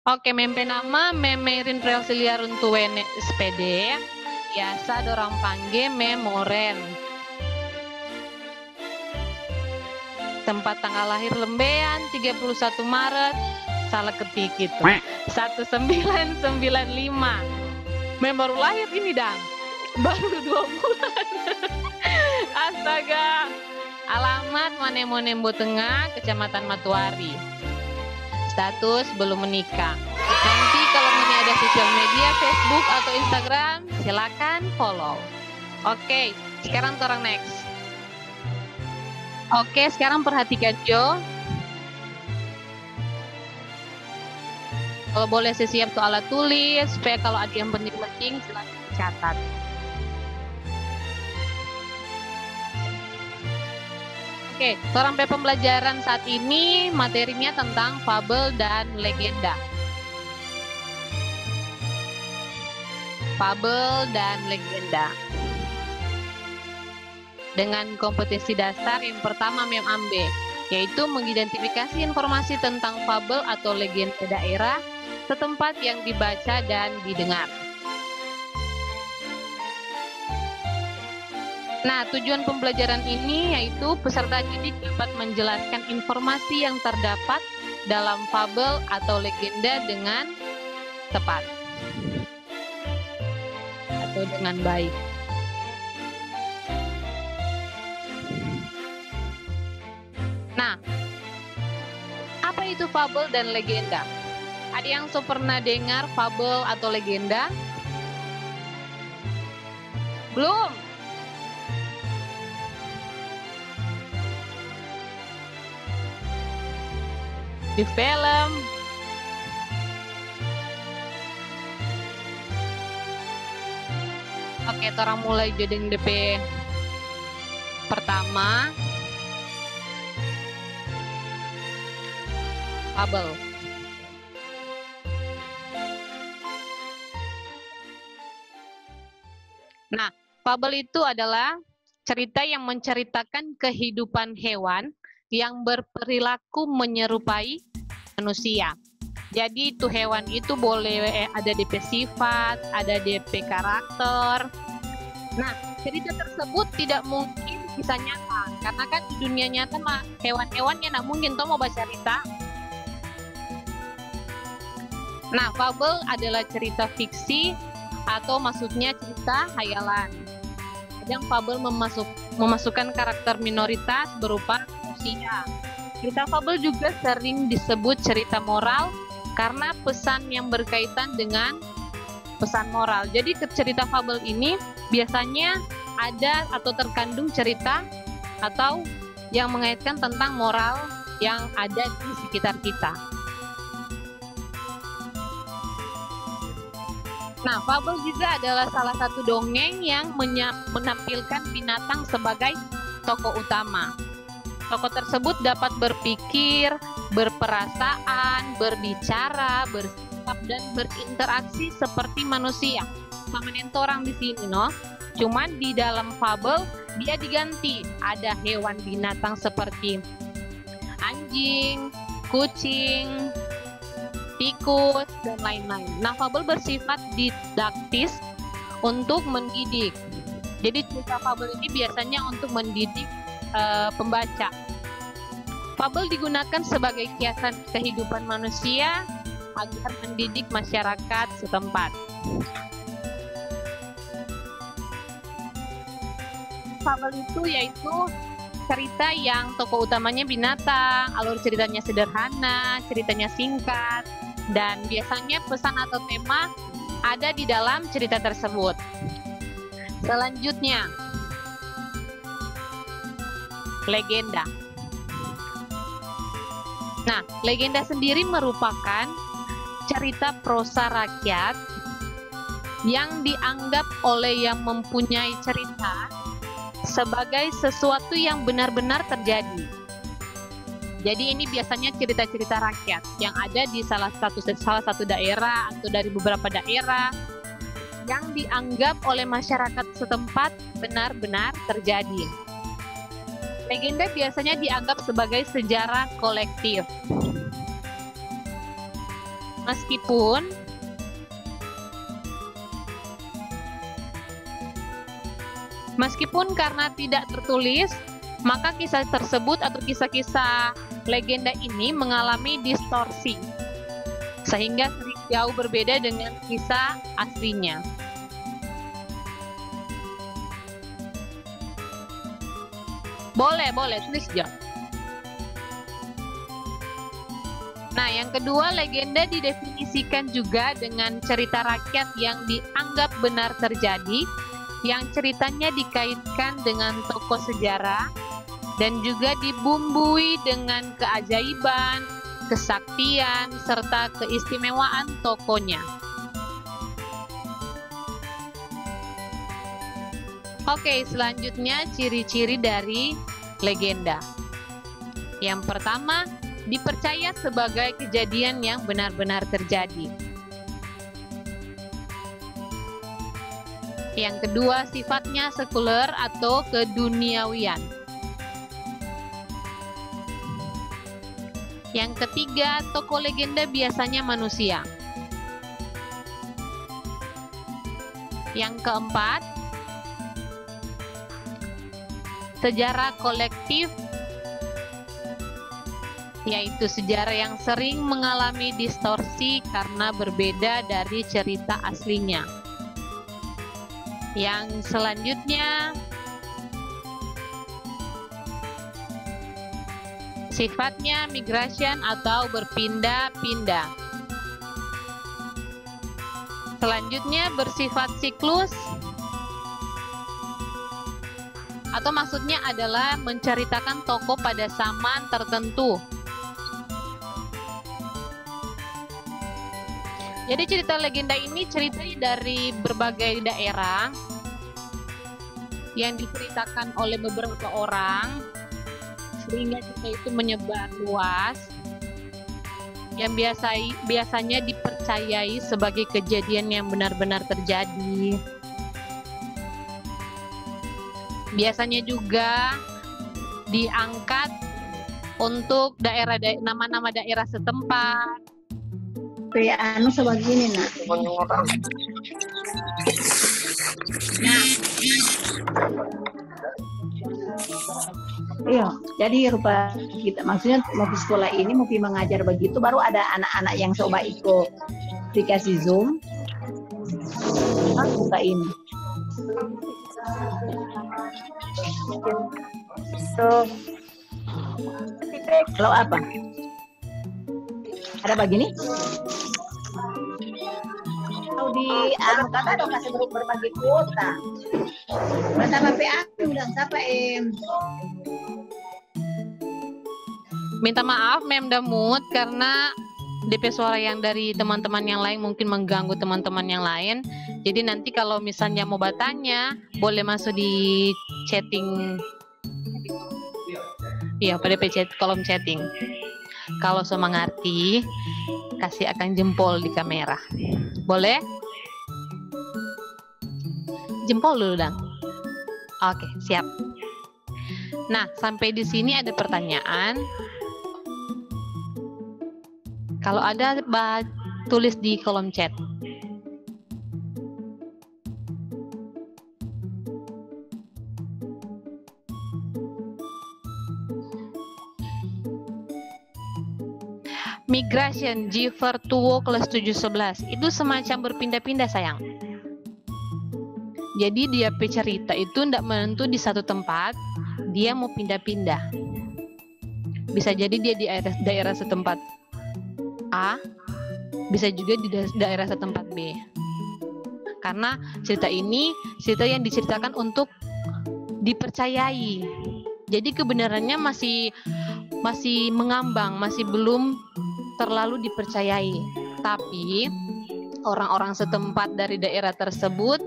Oke, mempe nama memerin real siliarun tuwene sepede, biasa dorang pangge memoren. Tempat tanggal lahir lembean 31 Maret, salah ketik itu. 1995. Baru lahir ini dang. Baru 2 bulan. Astaga. Alamat Manemonembo Tengah, Kecamatan Matuari. Status belum menikah. Nanti kalau ini ada sosial media, Facebook atau Instagram, silakan follow. Oke, sekarang orang next. Oke, sekarang perhatikan Jo. Kalau boleh siap tuh alat tulis, supaya kalau ada yang penting-penting silakan dicatat. Oke, sampai pembelajaran saat ini materinya tentang fabel dan legenda. Fabel dan legenda. Dengan kompetensi dasar yang pertama Mem ambe, yaitu mengidentifikasi informasi tentang fabel atau legenda daerah setempat yang dibaca dan didengar. Nah, tujuan pembelajaran ini yaitu peserta didik dapat menjelaskan informasi yang terdapat dalam fabel atau legenda dengan tepat atau dengan baik. Nah, apa itu fabel dan legenda? Ada yang pernah dengar fabel atau legenda? Belum? Di film. Oke, orang mulai jadi DP pertama. Fabel. Nah, fabel itu adalah cerita yang menceritakan kehidupan hewan yang berperilaku menyerupai manusia. Jadi itu hewan itu boleh ada DP sifat, ada DP karakter. Nah, cerita tersebut tidak mungkin bisa nyata, karena kan di dunia nyata mah hewan-hewannya nggak mungkin toh mau baca cerita. Nah, fabel adalah cerita fiksi atau maksudnya cerita hayalan. Kadang fabel memasukkan karakter minoritas berupa manusia. Cerita fabel juga sering disebut cerita moral karena pesan yang berkaitan dengan pesan moral. Jadi cerita fabel ini biasanya ada atau terkandung cerita atau yang mengaitkan tentang moral yang ada di sekitar kita. Nah, fabel juga adalah salah satu dongeng yang menampilkan binatang sebagai tokoh utama. Tokoh tersebut dapat berpikir, berperasaan, berbicara, bersikap, dan berinteraksi seperti manusia. Sama orang di sini, no? Cuman di dalam fabel dia diganti. Ada hewan binatang seperti anjing, kucing, tikus, dan lain-lain. Nah, fabel bersifat didaktis untuk mendidik. Jadi cerita fabel ini biasanya untuk mendidik pembaca. Fabel digunakan sebagai kiasan kehidupan manusia agar mendidik masyarakat setempat. Fabel itu yaitu cerita yang tokoh utamanya binatang, alur ceritanya sederhana, ceritanya singkat, dan biasanya pesan atau tema ada di dalam cerita tersebut. Selanjutnya, legenda. Nah, legenda sendiri merupakan cerita prosa rakyat yang dianggap oleh yang mempunyai cerita sebagai sesuatu yang benar-benar terjadi. Jadi ini biasanya cerita-cerita rakyat yang ada di salah satu daerah atau dari beberapa daerah yang dianggap oleh masyarakat setempat benar-benar terjadi. Legenda biasanya dianggap sebagai sejarah kolektif. Meskipun karena tidak tertulis, maka kisah tersebut atau kisah-kisah legenda ini mengalami distorsi, sehingga sering jauh berbeda dengan kisah aslinya. Boleh, tulis aja. Nah, yang kedua, legenda didefinisikan juga dengan cerita rakyat yang dianggap benar terjadi, yang ceritanya dikaitkan dengan tokoh sejarah, dan juga dibumbui dengan keajaiban, kesaktian, serta keistimewaan tokohnya. Oke, selanjutnya ciri-ciri dari legenda. Yang pertama, dipercaya sebagai kejadian yang benar-benar terjadi. Yang kedua, sifatnya sekuler atau keduniawian. Yang ketiga, tokoh legenda biasanya manusia. Yang keempat, sejarah kolektif, yaitu sejarah yang sering mengalami distorsi karena berbeda dari cerita aslinya. Yang selanjutnya, sifatnya migration atau berpindah-pindah. Selanjutnya, bersifat siklus, atau maksudnya adalah menceritakan tokoh pada zaman tertentu. Jadi cerita legenda ini cerita dari berbagai daerah yang diceritakan oleh beberapa orang, sehingga cerita itu menyebar luas, yang biasanya dipercayai sebagai kejadian yang benar-benar terjadi. Biasanya juga diangkat untuk nama-nama daerah setempat. Kayak anu sebegini nak. Iya, jadi rupa kita maksudnya mau di sekolah ini mau mengajar begitu, baru ada anak-anak yang coba ikut aplikasi Zoom. Buka ini. So, kalau apa? Ada begini? Kalau di anu kata dong kasih berbagi kuota. Pertama PA bilang siapa Minta maaf Memda Mut karena DP suara yang dari teman-teman yang lain mungkin mengganggu teman-teman yang lain. Jadi nanti kalau misalnya mau bertanya, boleh masuk di chatting. Iya, pada chat kolom chatting. Kalau so mengerti, kasih akan jempol di kamera. Boleh? Jempol dulu, Dang. Oke, siap. Nah, sampai di sini ada pertanyaan. Kalau ada, tulis di kolom chat. Migration G Virtuo kelas 711 itu semacam berpindah-pindah sayang. Jadi dia cerita itu tidak menentu di satu tempat, dia mau pindah-pindah. Bisa jadi dia di daerah setempat A, bisa juga di daerah setempat B. Karena cerita ini cerita yang diceritakan untuk dipercayai. Jadi kebenarannya masih mengambang, masih belum terlalu dipercayai. Tapi orang-orang setempat dari daerah tersebut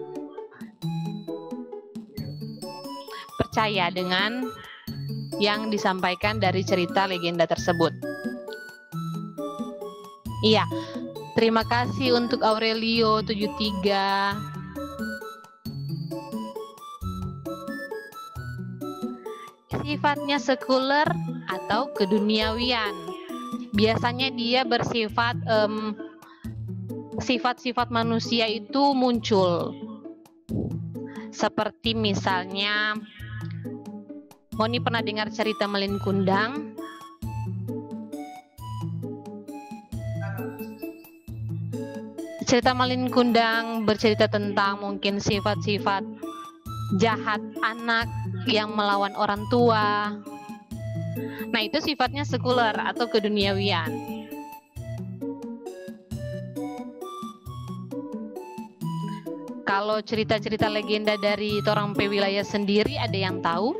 percaya dengan yang disampaikan dari cerita legenda tersebut. Iya, terima kasih untuk Aurelio 73. Sifatnya sekuler atau keduniawian. Biasanya dia bersifat sifat-sifat manusia itu muncul. Seperti misalnya, Moni pernah dengar cerita Malin Kundang? Cerita Malin Kundang bercerita tentang mungkin sifat-sifat jahat anak yang melawan orang tua. Nah, itu sifatnya sekuler atau keduniawian. Kalau cerita-cerita legenda dari Torang Pe wilayah sendiri, ada yang tahu?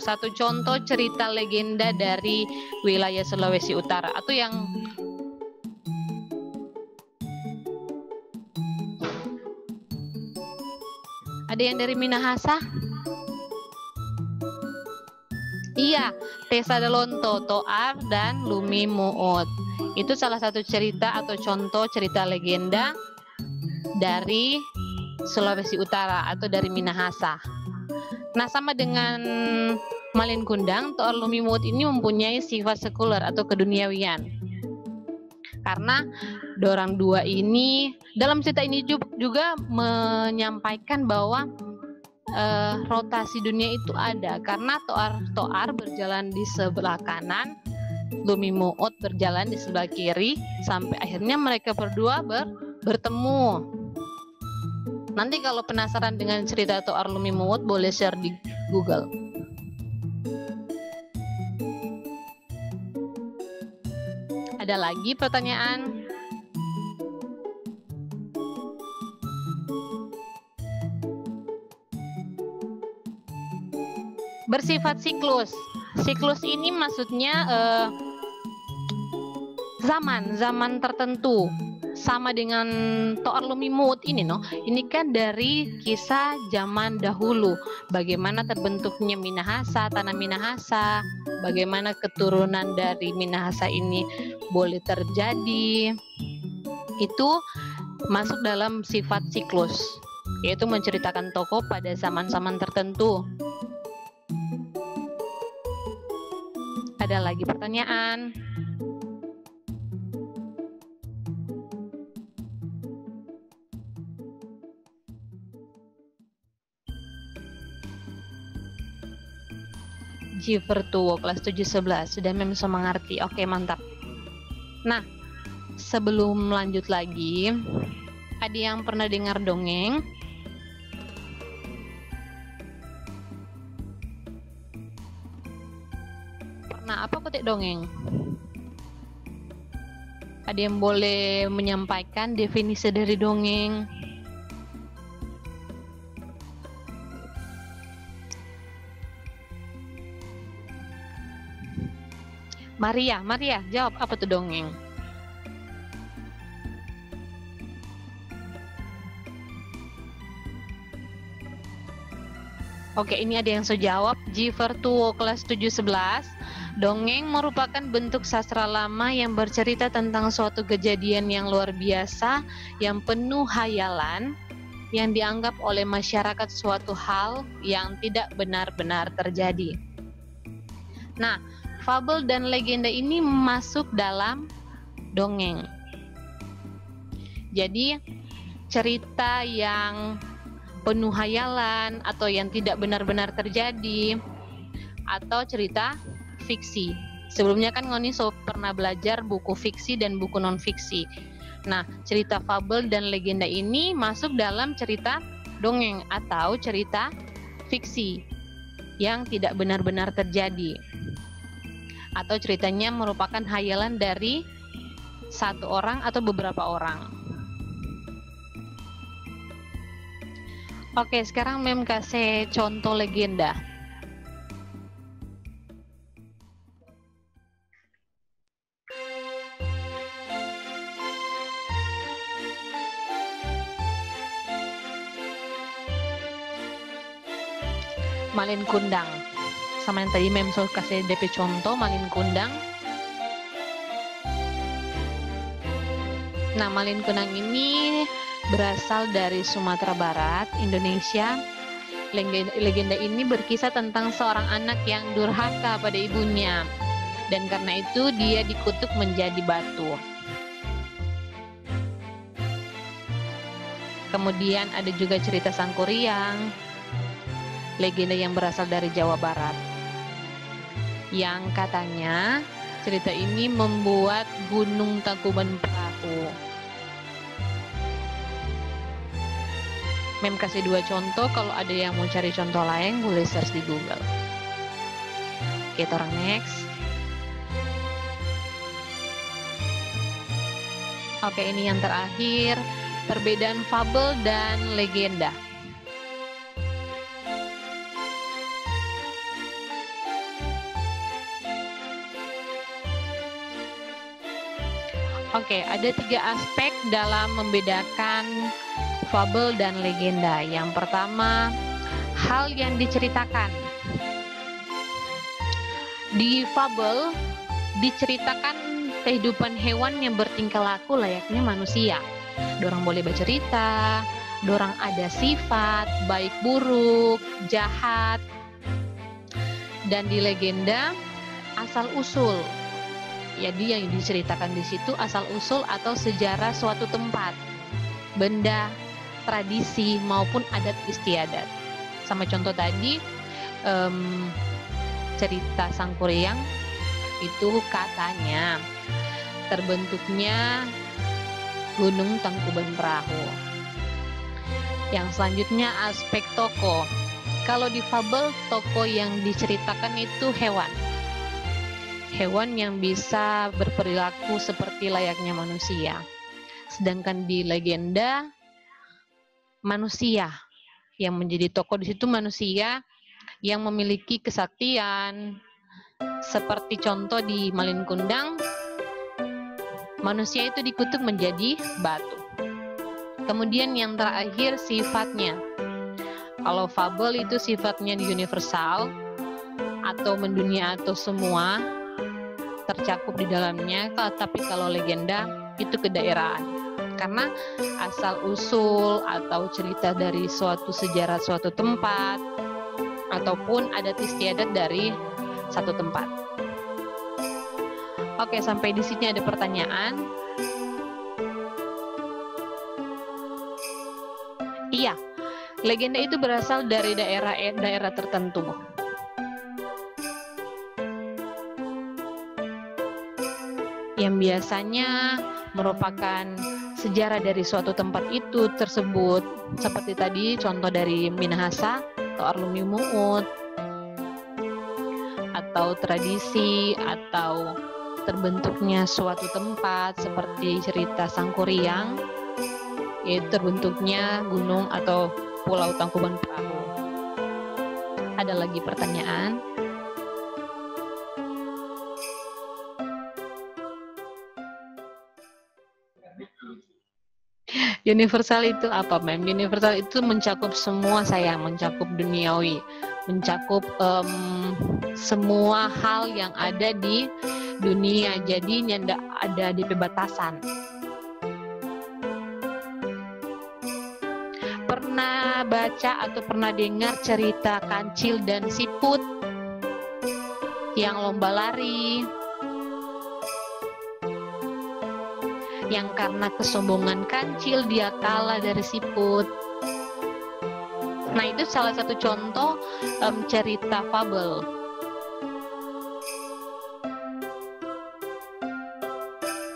Satu contoh cerita legenda dari wilayah Sulawesi Utara atau yang ada yang dari Minahasa? Iya, Tesa Delonto, Toar, dan Lumi Muut. Itu salah satu cerita atau contoh cerita legenda dari Sulawesi Utara atau dari Minahasa. Nah, sama dengan Malin Kundang, Toar Lumi Muut ini mempunyai sifat sekuler atau keduniawian. Karena dorang dua ini, dalam cerita ini juga menyampaikan bahwa rotasi dunia itu ada, karena Toar berjalan di sebelah kanan, Lumi Muut berjalan di sebelah kiri, sampai akhirnya mereka berdua bertemu. Nanti kalau penasaran dengan cerita Toar Lumi Muut, boleh share di Google. Ada lagi pertanyaan? Bersifat siklus. Siklus ini maksudnya zaman tertentu. Sama dengan Toar Lumi Muut ini, ini kan dari kisah zaman dahulu, bagaimana terbentuknya Minahasa, tanah Minahasa, bagaimana keturunan dari Minahasa ini boleh terjadi. Itu masuk dalam sifat siklus, yaitu menceritakan tokoh pada zaman-zaman tertentu. Ada lagi pertanyaan? Jivertuo kelas 7-11 sudah bisa mengerti. Oke, mantap. Nah, sebelum lanjut lagi, ada yang pernah dengar dongeng? Pernah apa petik dongeng? Ada yang boleh menyampaikan definisi dari dongeng? Maria, jawab apa tuh dongeng? Oke, ini ada yang sudah jawab. Jivertuo kelas 7-11. Dongeng merupakan bentuk sastra lama yang bercerita tentang suatu kejadian yang luar biasa, yang penuh hayalan, yang dianggap oleh masyarakat suatu hal yang tidak benar-benar terjadi. Nah, fabel dan legenda ini masuk dalam dongeng. Jadi cerita yang penuh hayalan atau yang tidak benar-benar terjadi, atau cerita fiksi. Sebelumnya kan Ngoni pernah belajar buku fiksi dan buku non-fiksi. Nah, cerita fabel dan legenda ini masuk dalam cerita dongeng atau cerita fiksi yang tidak benar-benar terjadi, atau ceritanya merupakan hayalan dari satu orang atau beberapa orang. Oke, sekarang Mem kasih contoh legenda. Malin Kundang. Sama yang tadi Mem kasih DP contoh Malin Kundang. Nah, Malin Kundang ini berasal dari Sumatera Barat, Indonesia. Legenda ini berkisah tentang seorang anak yang durhaka pada ibunya. dan karena itu dia dikutuk menjadi batu. Kemudian ada juga cerita Sangkuriang, legenda yang berasal dari Jawa Barat, yang katanya cerita ini membuat Gunung Tangkuban Perahu. Mem kasih 2 contoh, kalau ada yang mau cari contoh lain boleh search di Google. Oke, kita orang next. Oke, ini yang terakhir, perbedaan fabel dan legenda. Oke, ada 3 aspek dalam membedakan fabel dan legenda. Yang pertama, hal yang diceritakan. Di fabel diceritakan kehidupan hewan yang bertingkah laku layaknya manusia. Dorang boleh bercerita, dorang ada sifat, baik buruk, jahat. Dan di legenda, asal-usul. Jadi yang diceritakan di situ asal-usul atau sejarah suatu tempat, benda, tradisi maupun adat istiadat. Sama contoh tadi, cerita Sangkuriang itu katanya terbentuknya Gunung Tangkuban Perahu. Yang selanjutnya aspek tokoh. Kalau di fabel, tokoh yang diceritakan itu hewan. Hewan yang bisa berperilaku seperti layaknya manusia. Sedangkan di legenda, manusia yang menjadi tokoh di situ, manusia yang memiliki kesaktian. Seperti contoh di Malin Kundang, manusia itu dikutuk menjadi batu. Kemudian yang terakhir sifatnya. Kalau fabel itu sifatnya universal atau mendunia atau semua tercakup di dalamnya, tapi kalau legenda itu kedaerahan. Karena asal-usul atau cerita dari suatu sejarah suatu tempat ataupun adat istiadat dari satu tempat. Oke, sampai di sini ada pertanyaan. Iya, legenda itu berasal dari daerah tertentu. Yang biasanya merupakan sejarah dari suatu tempat itu tersebut, seperti tadi contoh dari Minahasa atau Arlumi Muut, atau tradisi atau terbentuknya suatu tempat seperti cerita Sangkuriang, yaitu terbentuknya gunung atau pulau Tangkuban Perahu. Ada lagi pertanyaan? Universal itu apa, Mem? Universal itu mencakup semua, sayang, mencakup duniawi, mencakup semua hal yang ada di dunia. Jadi tidak ada di pembatasan. Pernah baca atau pernah dengar cerita kancil dan siput yang lomba lari? Yang karena kesombongan kancil dia kalah dari siput. Nah, itu salah satu contoh cerita fabel.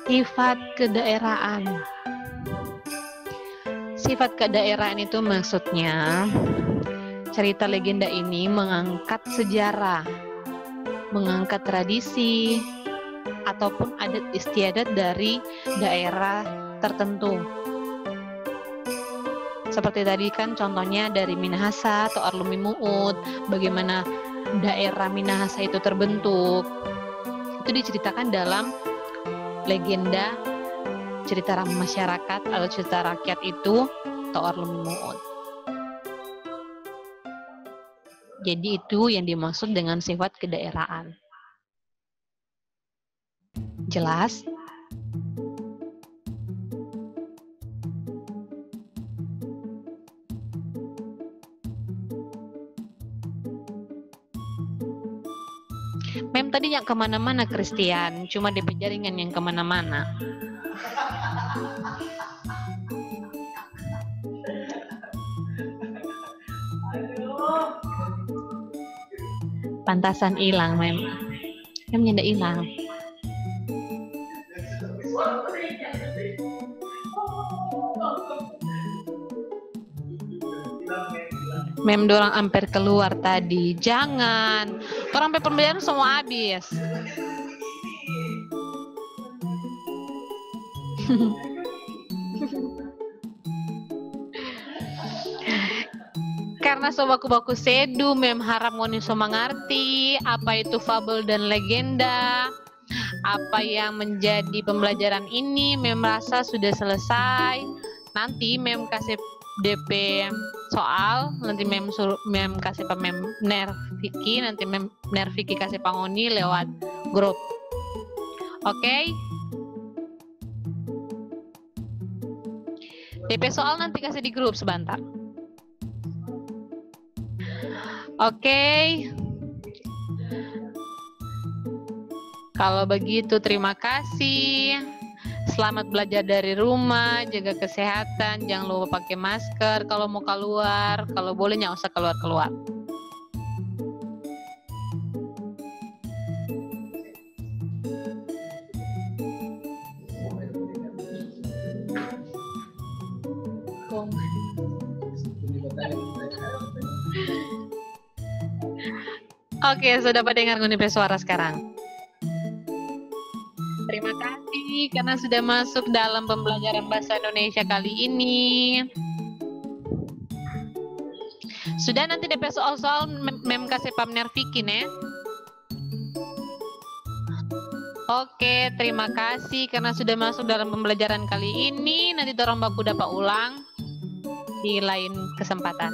Sifat kedaerahan. Sifat kedaerahan itu maksudnya cerita legenda ini mengangkat sejarah, mengangkat tradisi, ataupun adat istiadat dari daerah tertentu. Seperti tadi kan contohnya dari Minahasa atau Arlumi Muut, bagaimana daerah Minahasa itu terbentuk. Itu diceritakan dalam legenda cerita masyarakat atau cerita rakyat itu atau Arlumi Muut. Jadi itu yang dimaksud dengan sifat kedaerahan. Jelas? Mem tadi yang kemana-mana Christian, cuma DP jaringan yang kemana-mana. Pantasan hilang Mem. Mem nyenda hilang. Mem dorang hampir keluar tadi. Jangan. Orang pembelian semua habis. Karena so baku-baku sedu, Mem harap ngoni so mengerti apa itu fabel dan legenda. Apa yang menjadi pembelajaran ini Mem rasa sudah selesai. Nanti Mem kasih DP soal, nanti Mem kasih Pak Mem Nerviki, nanti Mem Nerviki kasih Pangoni lewat grup. Oke? DP soal nanti kasih di grup sebentar. Oke. Kalau begitu terima kasih. Selamat belajar dari rumah, jaga kesehatan, jangan lupa pakai masker kalau mau keluar, kalau boleh nggak usah keluar-keluar. Oke, sudah pada dengar ngunipe suara sekarang. Terima kasih karena sudah masuk dalam pembelajaran bahasa Indonesia kali ini. Sudah nanti DP soal-soal Mem kasih Pak Nerviki ya. Oke, terima kasih karena sudah masuk dalam pembelajaran kali ini. Nanti dorong baku dapat ulang di lain kesempatan.